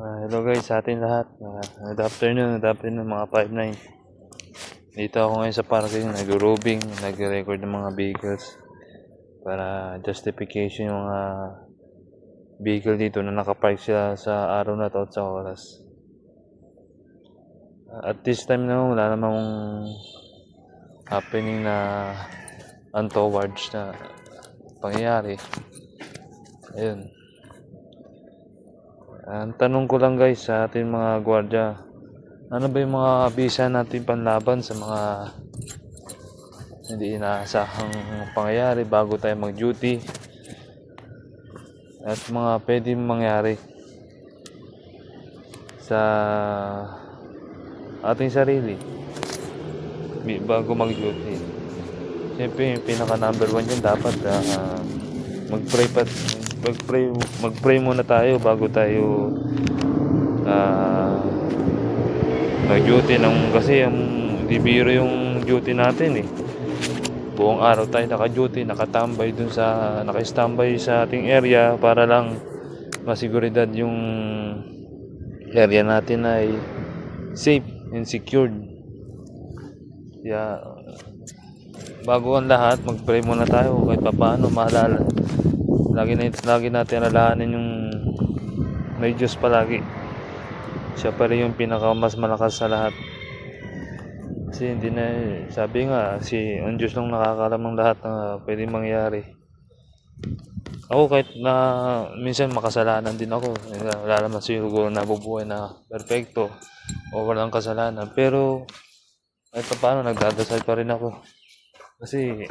Hello guys sa ating lahat. Good afternoon mga 5-9. Dito ako ngayon sa parking, nag-roving, nag-record ng mga vehicles para justification yung mga vehicle dito na nakapark sila sa araw na to at sa oras. At this time na wala namang happening na untowards na pangyayari. Ayun. Ang tanong ko lang guys sa ating mga gwardiya, ano ba yung mga bisa natin panlaban sa mga hindi inaasahang pangyayari bago tayo mag-duty at mga pwedeng mangyari sa ating sarili bago mag-duty. Siyempre yung pinaka number 1 dyan dapat mag-pray muna tayo bago tayo mag-duty kasi di biro yung duty natin buong araw tayo naka-duty, naka-standby sa ating area para lang masiguridad yung area natin ay safe and secured. Kaya bago ang lahat, mag-pray muna tayo kahit papaano maalala. Lagi natin alalahanin yung may Diyos palagi. Siya pa rin yung mas malakas sa lahat. Kasi hindi na, sabi nga, ang Diyos lang nakakalam ng lahat na pwedeng mangyari. Ako kahit na minsan makasalanan din ako. Wala naman siguro nabubuhay na perfecto o walang kasalanan. Pero kahit pa paano nagdadasal pa rin ako. Kasi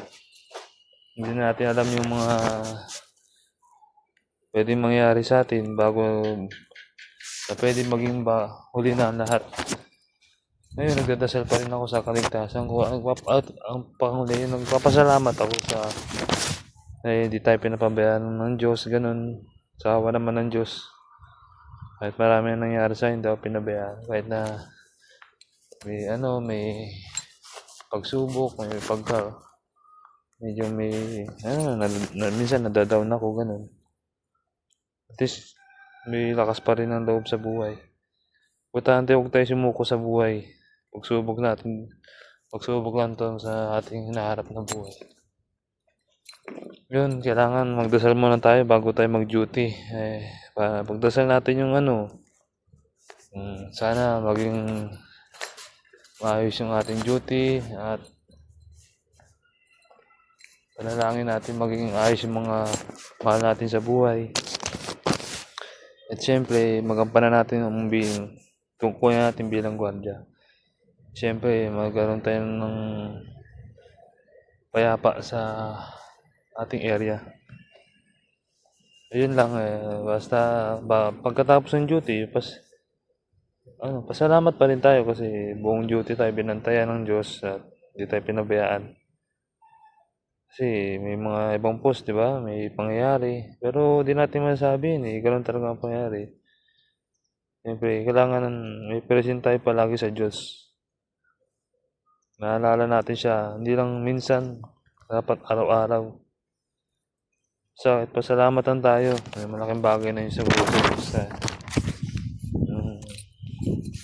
hindi natin alam yung mga pwedeng mangyari sa atin bago na pwedeng maging huli na ang lahat. Ngayon, nagdadasal pa rin ako sa kaligtasan ko. Ang panghuli, nagpapasalamat ako sa hindi tayo pinapabayaan ng Diyos, ganun. Sa awa naman ng Diyos. Kahit marami na nangyari sa akin, hindi ako pinabayaan. Kahit na may pagsubok, medyo minsan nadadown ako, ganun. At least, may lakas pa rin ang loob sa buhay. Importante huwag tayo sumuko sa buhay. Pagsubok lang to sa ating hinaharap na buhay. Yun, kailangan magdasal muna tayo bago tayo mag-duty. Pagdasal natin yung sana maging maayos yung ating duty at panalangin natin maging ayos yung mga mahal natin sa buhay. At syempre, magampanan natin ang tungkulin natin bilang gwardiya. Syempre, magkaroon tayo ng payapa sa ating area. Ayun lang basta pagkatapos ng duty, pasalamat pa rin tayo kasi buong duty tayo binantayan ng Diyos at hindi tayo pinabayaan. Kasi may mga ibang post, di ba? May pangyayari. Pero di natin masasabi ganun talaga ang pangyayari. Siyempre, kailangan may present tayo palagi sa Diyos. Naalala natin siya, hindi lang minsan, dapat araw-araw. So, pasalamatan tayo. May malaking bagay na yun sa buhay.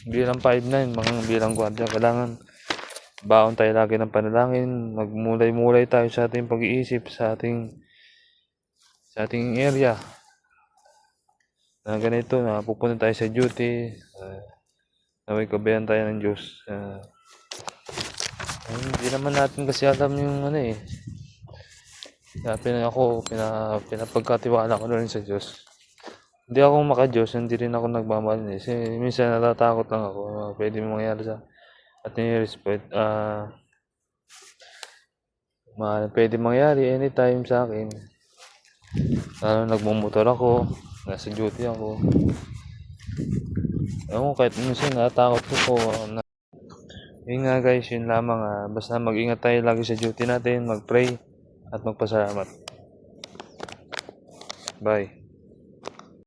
Bilang 5-9, bilang gwardiya, kailangan baon tayo lagi ng panalangin, magmulay-mulay tayo sa ating pag-iisip, sa ating area. Na ganito, na pupunta tayo sa duty, naway kabayan tayo ng Diyos. Hindi naman natin kasi alam yung pinapagkatiwala ko rin sa Diyos. Hindi ako maka-Diyos, hindi rin ako nagmamahal kasi minsan natatakot lang ako pwede mangyari sa ating respect. Pwede mangyari anytime sa akin. Nagmumotor ako, nasa duty ako. Kahit minsan natatakot ko yun nga guys, yun lamang. Basta mag-ingat tayo lagi sa duty natin, mag-pray at magpasalamat. Bye.